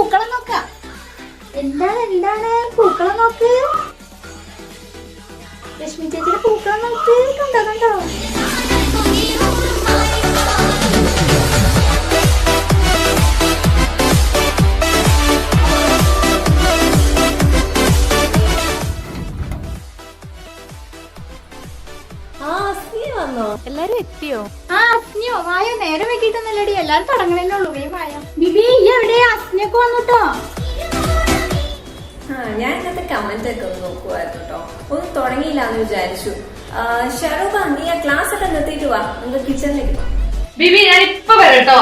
പൂക്കളം നോക്കാം. എന്താണ് പൂക്കളം നോക്ക്. ലക്ഷ്മി ചേച്ചിയുടെ പൂക്കളം നോക്ക്. കണ്ടോ എല്ലാരും എത്തിയോ? അസ്നിയോ വായോ, നേരെ വെക്കിട്ടൊന്നുമില്ലടി, എല്ലാരും തുടങ്ങണേ ഉള്ളൂ. വായോ ബിബി, എവിടെയാ? അസ്നിയൊക്കെ വന്നുട്ടോ. ഞാൻ ഇന്നത്തെ കമന്റ് ഒക്കെ ഒന്ന് നോക്കുവായിരുന്നു കേട്ടോ. ഒന്നും തുടങ്ങിയില്ലാന്ന് വിചാരിച്ചു. ഷെറൂബ, നീ ആ ക്ലാസ് ഒക്കെ നിർത്തിയിട്ട് വാ, നമുക്ക് കിച്ചണിലേക്ക് പോവാം. ബിബി ഞാൻ ഇപ്പൊ വരട്ടോ.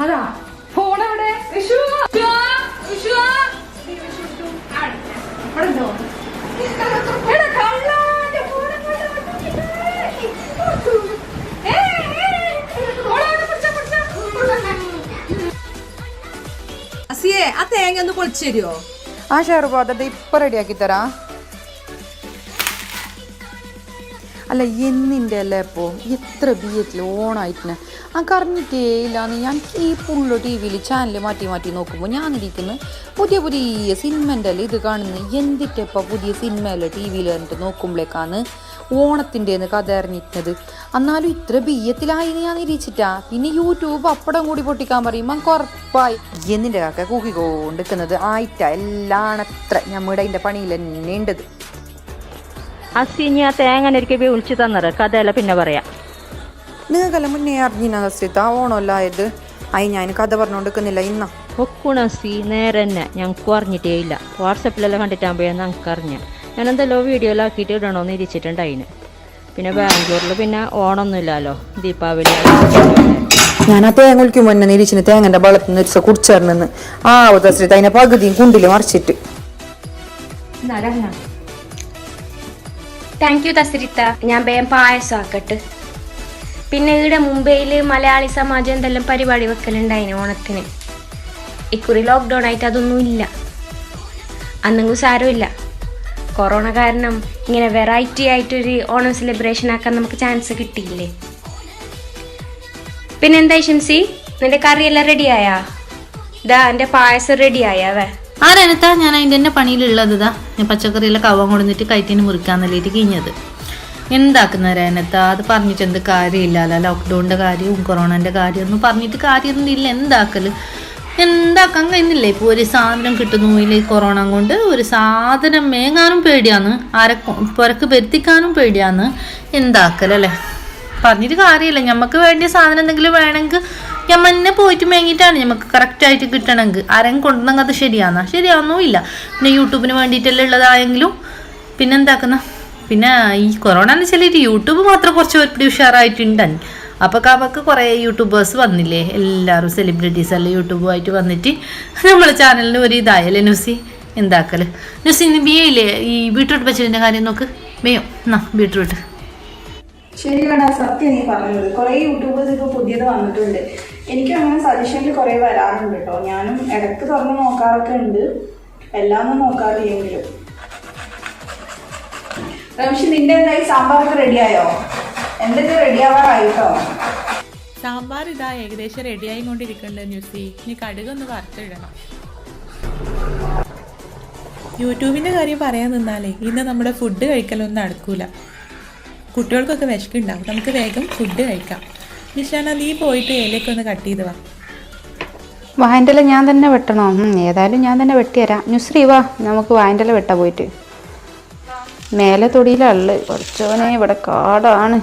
അതാ ഫോൺ എവിടെ? അസിയെ, ആ തേങ്ങ ഒന്ന് പൊളിച്ചു തരുമോ? ആ ഷെറുബ, അതെ ഇപ്പൊ റെഡിയാക്കി തരാ. അല്ല എന്നിൻ്റെ അല്ലേ ഇപ്പോൾ എത്ര ബിയറ്റിൽ ഓണായിട്ടിന് കറിഞ്ഞിട്ടേ ഇല്ലാന്ന്. ഞാൻ ഈ പുള്ളോ ടി വിയിൽ ചാനൽ മാറ്റി നോക്കുമ്പോൾ ഞാനിരിക്കുന്നു പുതിയ സിനിമൻ്റെ ഇത് കാണുന്നു. എന്തിട്ടിപ്പോൾ പുതിയ സിനിമയല്ലേ ടി വിയിൽ കണ്ടിട്ട് നോക്കുമ്പോഴേക്കാണ് ഓണത്തിൻ്റെ കഥ അറിഞ്ഞിരുന്നത്. എന്നാലും ഇത്ര ബിയ്യത്തിലായി ഞാൻ ഇരിച്ചിട്ടാ. പിന്നെ യൂട്യൂബ് അപ്പടം കൂടി പൊട്ടിക്കാൻ പറയുമ്പോൾ കുറപ്പായി എന്നിൻ്റെ കാക്ക കൂക്കിക്കൊണ്ടിരിക്കുന്നത് ആയിട്ടാ എല്ലാം അത്ര നമ്മുടെ അതിൻ്റെ പണിയിൽ തന്നെ ഉണ്ടത്. അസിനി ആ തേങ്ങ ഒരിക്കൽ വിളിച്ചു തന്നത് കഥയല്ല പിന്നെ പറയാം. നിങ്ങൾക്കെല്ലാം മുന്നേ അറിഞ്ഞില്ല ഹസ്രിത്ത ഓണമല്ല ആയത്. അയി ഞാൻ കഥ പറഞ്ഞുകൊണ്ടിരിക്കുന്നില്ല ഇന്നാ ഒക്കുണസി നേരെ തന്നെ ഞങ്ങൾക്ക് അറിഞ്ഞിട്ടേ ഇല്ല. വാട്സപ്പിലെല്ലാം കണ്ടിട്ടാകുമ്പോഴാണ് ഞങ്ങൾക്ക് അറിഞ്ഞ. ഞാൻ എന്തെല്ലോ വീഡിയോയിലാക്കിയിട്ട് ഇടണമെന്ന് ഇരിച്ചിട്ടുണ്ട് അതിന്. പിന്നെ ബാംഗ്ലൂരിൽ പിന്നെ ഓണമൊന്നുമില്ലല്ലോ, ദീപാവലി. ഞാൻ ആ തേങ്ങ ഒളിക്കും മുന്നേ നിരീച്ചിന് തേങ്ങൻ്റെ വെള്ളത്തിൽ നിന്ന് കുടിച്ചേർന്ന് ഹസ്രിത അതിനെ പകുതിയും കുണ്ടിൽ മറിച്ചിട്ട്. താങ്ക് യു തസ്രിത്ത. ഞാൻ വേഗം പായസം ആക്കട്ടെ. പിന്നെ ഇവിടെ മുംബൈയിൽ മലയാളി സമാജം എന്തെല്ലാം പരിപാടി വെക്കലുണ്ടായിന് ഓണത്തിന്. ഇക്കുറി ലോക്ക്ഡൗൺ ആയിട്ട് അതൊന്നും ഇല്ല. അന്നെങ്കിലും സാരമില്ല, കൊറോണ കാരണം ഇങ്ങനെ വെറൈറ്റി ആയിട്ടൊരു ഓണം സെലിബ്രേഷൻ ആക്കാൻ നമുക്ക് ചാൻസ് കിട്ടിയില്ലേ. പിന്നെ എന്താ ഷംസി, നിന്റെ കറിയെല്ലാം റെഡിയായാ? ഇതാ എൻ്റെ പായസം റെഡിയായാവേ. ആരെത്താ ഞാൻ അതിൻ്റെ തന്നെ പണിയിലുള്ളതാ. ഞാൻ പച്ചക്കറിയെല്ലാം കവം കൊടുത്തിട്ട് കയറ്റിന് മുറിക്കാൻ നല്ലിട്ട് കഴിഞ്ഞത്. എന്താക്കുന്നവരേനത്താ, അത് പറഞ്ഞിട്ട് എന്ത് കാര്യമില്ലല്ലോ. ലോക്ക്ഡൗണിൻ്റെ കാര്യവും കൊറോണൻ്റെ കാര്യമൊന്നും പറഞ്ഞിട്ട് കാര്യമൊന്നുമില്ല. എന്താക്കാൻ കഴിയുന്നില്ല. ഇപ്പോൾ ഒരു സാധനം കിട്ടുന്നില്ല. ഈ കൊറോണ കൊണ്ട് ഒരു സാധനം മേങ്ങാനും പേടിയാന്ന്, പുരക്ക് വരുത്തിക്കാനും പേടിയാന്ന്. എന്താക്കലല്ലേ, പറഞ്ഞിട്ട് കാര്യമില്ല. നമുക്ക് വേണ്ടിയ സാധനം എന്തെങ്കിലും വേണമെങ്കിൽ ഞമ്മ തന്നെ പോയിട്ട് മേങ്ങിയിട്ടാണ് നമുക്ക് കറക്റ്റായിട്ട് കിട്ടണമെങ്കിൽ. ആരെങ്കിലും കൊണ്ടുവന്നെങ്കിൽ അത് ശരിയാവുന്നുമില്ല. പിന്നെ യൂട്യൂബിന് വേണ്ടിയിട്ടെല്ലാം ഉള്ളതായെങ്കിലും പിന്നെ എന്താക്കുന്ന. പിന്നെ ഈ കൊറോണ എന്ന് വെച്ചാൽ യൂട്യൂബ് മാത്രം കുറച്ച് ഒരു ഉഷാറായിട്ടുണ്ട്. അപ്പോൾ അവർക്ക് കുറേ യൂട്യൂബേഴ്സ് വന്നില്ലേ, എല്ലാവരും സെലിബ്രിറ്റീസ് എല്ലാം യൂട്യൂബുമായിട്ട് വന്നിട്ട് നമ്മളെ ചാനലിന് ഒരു ഇതായല്ലേ. ന്യൂസി എന്താക്കല്. ന്യൂസി ഇന്ന് ബിയയില്ലേ ഈ ബീട്രൂട്ട് പച്ചടിൻ്റെ കാര്യം നോക്ക്. ബിയോ എന്നാ ബീട്രൂട്ട്. ശരിയാണ് സത്യം നീ പറഞ്ഞത്. കുറേ യൂട്യൂബേഴ്സ് ഇപ്പോൾ പുതിയത് വന്നിട്ടുണ്ട്. എനിക്കും അങ്ങനെ സജഷനിൽ കുറേ വരാറുണ്ട് കേട്ടോ. ഞാനും ഇടയ്ക്ക് തുറന്ന് നോക്കാറൊക്കെ ഉണ്ട്, എല്ലാം ഒന്നും നോക്കാറില്ലെങ്കിലും. റംഷി, നിന്റെ എന്തായി സാമ്പാറൊക്കെ റെഡിയായോ? എന്തൊക്കെ റെഡിയാവാറായിട്ടോ? സാമ്പാർ ഇതാ ഏകദേശം റെഡിയായി കൊണ്ടിരിക്കുന്നുണ്ട് ന്യൂസി. ഇനി കടുകൊന്ന് വറുത്തിടണം. യൂട്യൂബിൻ്റെ കാര്യം പറയാൻ നിന്നാലേ ഇന്ന് നമ്മുടെ ഫുഡ് കഴിക്കലൊന്നും നടക്കൂല. കുട്ടികൾക്കൊക്കെ വിശക്കുണ്ടാവും. നമുക്ക് വേഗം ഫുഡ് കഴിക്കാം. നിഷാന, നീ പോയിട്ട് ഇലയൊക്കെ ഒന്ന് കട്ട് ചെയ്ത് വാ. വായൻ്റെ ഇല ഞാൻ തന്നെ വെട്ടണോ? ഏതായാലും ഞാൻ തന്നെ വെട്ടിത്തരാം. നുസ്രി വാ, നമുക്ക് വായൻ്റെ ഇല വെട്ടാൻ പോയിട്ട്. മേലെ തൊടിയിലുള്ള കുറച്ചോനെ ഇവിടെ കാടാണ്.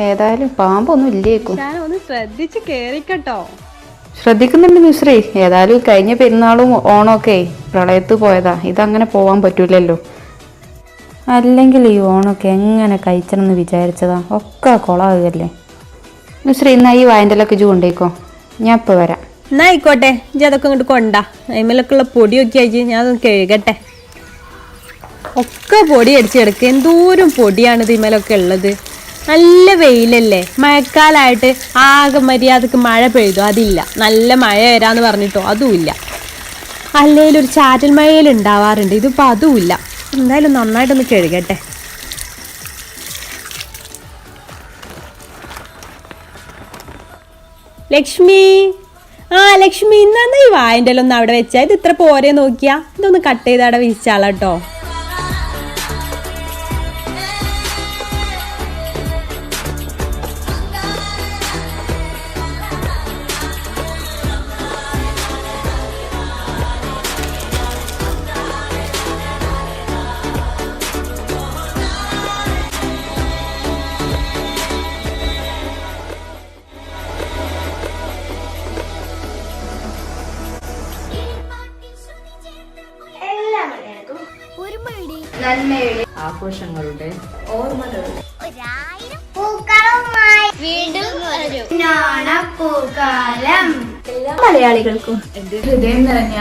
ഏതായാലും പാമ്പൊന്നും ഇല്ലേക്കും. ഒന്ന് ശ്രദ്ധിച്ച് കേറിക്കട്ടോ. ശ്രദ്ധിക്കുന്നുണ്ട് നുസ്രി. ഏതായാലും കഴിഞ്ഞ പെരുന്നാളും ഓണമൊക്കെ പ്രളയത്ത് പോയതാ. ഇതങ്ങനെ പോവാൻ പറ്റൂലല്ലോ. അല്ലെങ്കിൽ ഈ ഓണമൊക്കെ എങ്ങനെ കഴിച്ചണമെന്ന് വിചാരിച്ചതാ, ഒക്കെ കൊളാകുകയല്ലേ. നുസ്രി, എന്നാ ഈ വായൻ്റെലൊക്കെ ഇജ്ജ് കൊണ്ടേക്കോ, ഞാൻ ഇപ്പോൾ വരാം. എന്നാ ആയിക്കോട്ടെ, ഇജ്ജ് അതൊക്കെ ഇങ്ങോട്ട് കൊണ്ടാ. അതിമേലൊക്കെ ഉള്ള പൊടിയൊക്കെ അയച്ച് ഞാൻ അതൊന്ന് കഴുകട്ടെ. ഒക്കെ പൊടി അടിച്ച് കിടക്കുക. എന്തോരം പൊടിയാണ് ഇതിമേലൊക്കെ ഉള്ളത്. നല്ല വെയിലല്ലേ, മഴക്കാലമായിട്ട് ആകെ മര്യാദക്ക് മഴ പെയ്തു അതില്ല. നല്ല മഴ വരാന്ന് പറഞ്ഞിട്ടോ അതുമില്ല. അല്ലെങ്കിൽ ഒരു ചാറ്റൽ മഴയിൽ ഉണ്ടാവാറുണ്ട്, ഇതിപ്പോൾ അതുമില്ല. എന്തായാലും നന്നായിട്ടൊന്ന് കഴുകട്ടെ. ലക്ഷ്മി, ആ ലക്ഷ്മി, ഇന്നാ ഈ വായൻ്റെ ഒന്ന് അവിടെ വെച്ചാൽ ഇത് ഇത്ര പോരെ നോക്കിയാ. ഇതൊന്ന് കട്ട് ചെയ്ത് അവിടെ വീശാളട്ടോ. ആഘോഷങ്ങളുടെ വീണ്ടും വീണ്ടും മലയാളികൾക്കും എന്റെ ഹൃദയം നിറഞ്ഞ